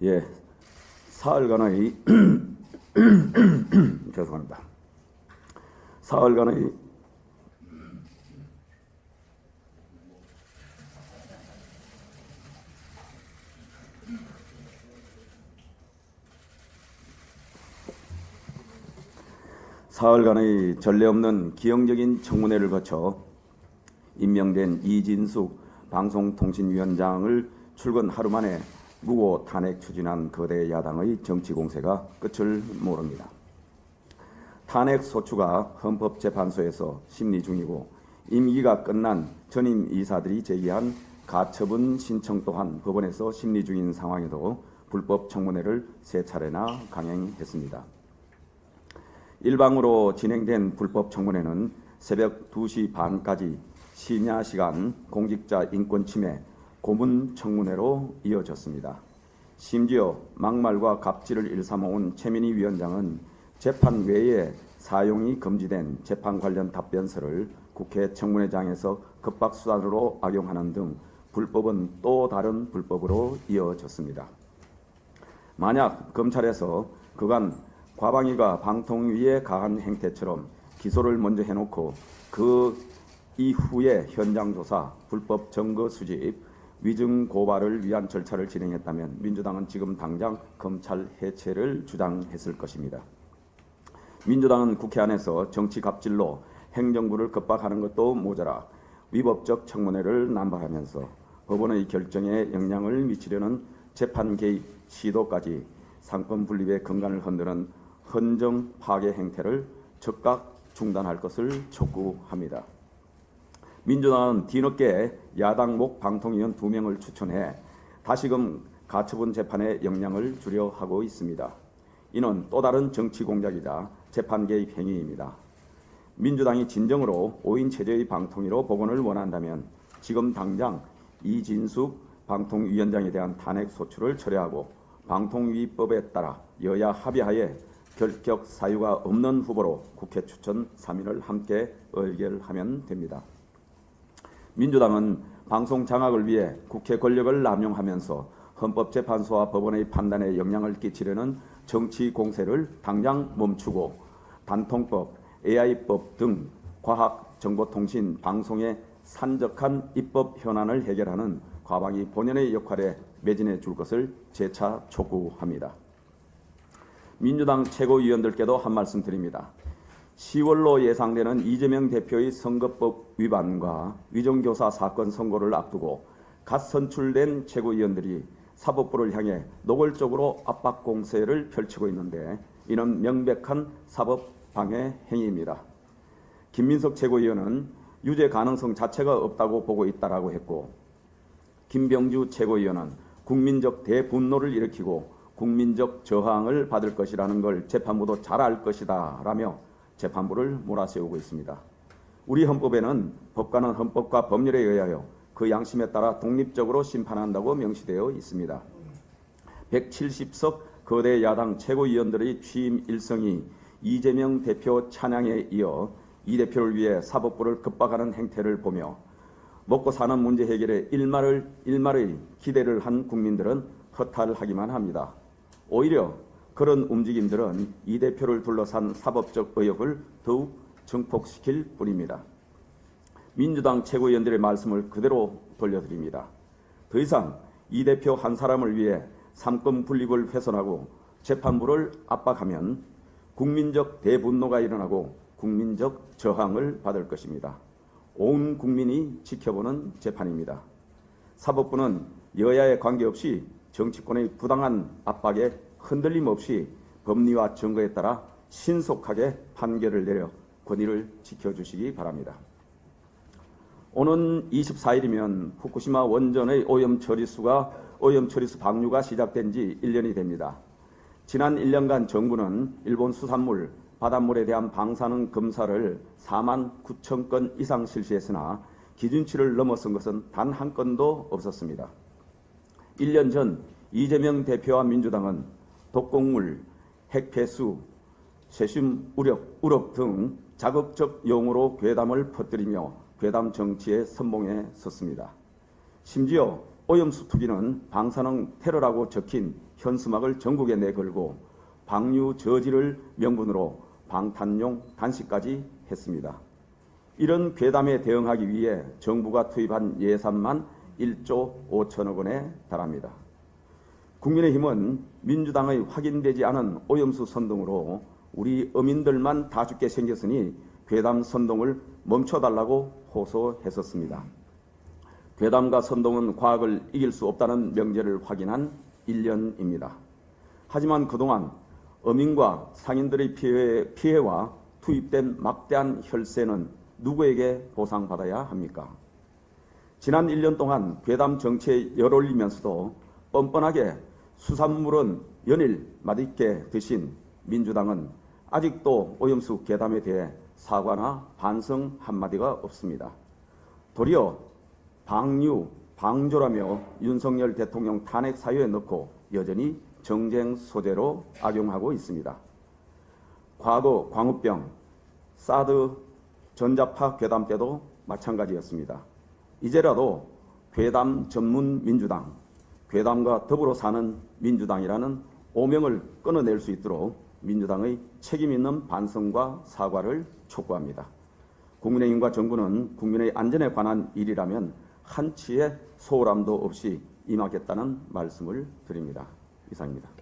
예, 사흘간의 죄송합니다. 사흘간의 전례 없는 기형적인 청문회를 거쳐 임명된 이진숙 방송통신위원장을 출근 하루 만에 무고 탄핵 추진한 거대 야당의 정치 공세가 끝을 모릅니다. 탄핵 소추가 헌법재판소에서 심리 중이고 임기가 끝난 전임 이사들이 제기한 가처분 신청 또한 법원에서 심리 중인 상황에도 불법 청문회를 3차례나 강행했습니다. 일방으로 진행된 불법 청문회는 새벽 2시 반까지 심야 시간 공직자 인권 침해 고문 청문회로 이어졌습니다. 심지어 막말과 갑질을 일삼아온 최민희 위원장은 재판 외에 사용이 금지된 재판 관련 답변서를 국회 청문회장에서 급박수단으로 악용하는 등 불법은 또 다른 불법으로 이어졌습니다. 만약 검찰에서 그간 과방위가 방통위에 가한 행태처럼 기소를 먼저 해놓고 그 이후에 현장 조사, 불법 증거 수집, 위증 고발을 위한 절차를 진행했다면 민주당은 지금 당장 검찰 해체를 주장했을 것입니다. 민주당은 국회 안에서 정치 갑질로 행정부를 급박하는 것도 모자라 위법적 청문회를 남발하면서 법원의 결정에 영향을 미치려는 재판 개입 시도까지 상권 분립의 근간을 흔드는 헌정 파괴 행태를 즉각 중단할 것을 촉구합니다. 민주당은 뒤늦게 야당 목 방통위원 2명을 추천해 다시금 가처분 재판에 영향을 주려 하고 있습니다. 이는 또 다른 정치 공작이자 재판 개입 행위입니다. 민주당이 진정으로 5인 체제의 방통위로 복원을 원한다면 지금 당장 이진숙 방통위원장에 대한 탄핵 소추를 철회하고 방통위법에 따라 여야 합의하에 결격 사유가 없는 후보로 국회 추천 3인을 함께 의결하면 됩니다. 민주당은 방송 장악을 위해 국회 권력을 남용하면서 헌법재판소와 법원의 판단에 영향을 끼치려는 정치 공세를 당장 멈추고 단통법, AI법 등 과학, 정보통신, 방송의 산적한 입법 현안을 해결하는 과방위 본연의 역할에 매진해 줄 것을 재차 촉구합니다. 민주당 최고위원들께도 한 말씀 드립니다. 10월로 예상되는 이재명 대표의 선거법 위반과 위정교사 사건 선고를 앞두고 갓 선출된 최고위원들이 사법부를 향해 노골적으로 압박 공세를 펼치고 있는데 이는 명백한 사법 방해 행위입니다. 김민석 최고위원은 유죄 가능성 자체가 없다고 보고 있다라고 했고 김병주 최고위원은 국민적 대분노를 일으키고 국민적 저항을 받을 것이라는 걸 재판부도 잘 알 것이다 라며 재판부를 몰아세우고 있습니다. 우리 헌법에는 법관은 헌법과 법률에 의하여 그 양심에 따라 독립적으로 심판한다고 명시되어 있습니다. 170석 거대 야당 최고위원들의 취임 일성이 이재명 대표 찬양에 이어 이 대표를 위해 사법부를 급박하는 행태를 보며 먹고 사는 문제 해결에 일말의 기대를 한 국민들은 허탈하기만 합니다. 오히려 그런 움직임들은 이 대표를 둘러싼 사법적 의혹을 더욱 증폭시킬 뿐입니다. 민주당 최고위원들의 말씀을 그대로 돌려드립니다. 더 이상 이 대표 한 사람을 위해 삼권 분립을 훼손하고 재판부를 압박하면 국민적 대분노가 일어나고 국민적 저항을 받을 것입니다. 온 국민이 지켜보는 재판입니다. 사법부는 여야에 관계없이 정치권의 부당한 압박에 흔들림 없이 법리와 증거에 따라 신속하게 판결을 내려 권위를 지켜주시기 바랍니다. 오는 24일이면 후쿠시마 원전의 오염 처리수 방류가 시작된 지 1년이 됩니다. 지난 1년간 정부는 일본 수산물, 바닷물에 대한 방사능 검사를 4만 9천 건 이상 실시했으나 기준치를 넘어선 것은 단 한 건도 없었습니다. 1년 전 이재명 대표와 민주당은 독곡물, 핵폐수, 세슘 우럭 등 자극적 용어로 괴담을 퍼뜨리며 괴담 정치의 선봉에 섰습니다. 심지어 오염수 투기는 방사능 테러라고 적힌 현수막을 전국에 내걸고 방류 저지를 명분으로 방탄용 단식까지 했습니다. 이런 괴담에 대응하기 위해 정부가 투입한 예산만 1조 5천억 원에 달합니다. 국민의힘은 민주당의 확인되지 않은 오염수 선동으로 우리 어민들만 다 죽게 생겼으니 괴담 선동을 멈춰달라고 호소했었습니다. 괴담과 선동은 과학을 이길 수 없다는 명제를 확인한 1년입니다. 하지만 그동안 어민과 상인들의 피해와 투입된 막대한 혈세는 누구에게 보상받아야 합니까? 지난 1년 동안 괴담 정치에 열올리면서도 뻔뻔하게 수산물은 연일 맛있게 드신 민주당은 아직도 오염수 괴담에 대해 사과나 반성 한마디가 없습니다. 도리어 방류, 방조라며 윤석열 대통령 탄핵 사유에 넣고 여전히 정쟁 소재로 악용하고 있습니다. 과거 광우병, 사드 전자파 괴담 때도 마찬가지였습니다. 이제라도 괴담 전문 민주당, 괴담과 더불어 사는 민주당이라는 오명을 끊어낼 수 있도록 민주당의 책임 있는 반성과 사과를 촉구합니다. 국민의힘과 정부는 국민의 안전에 관한 일이라면 한치의 소홀함도 없이 임하겠다는 말씀을 드립니다. 이상입니다.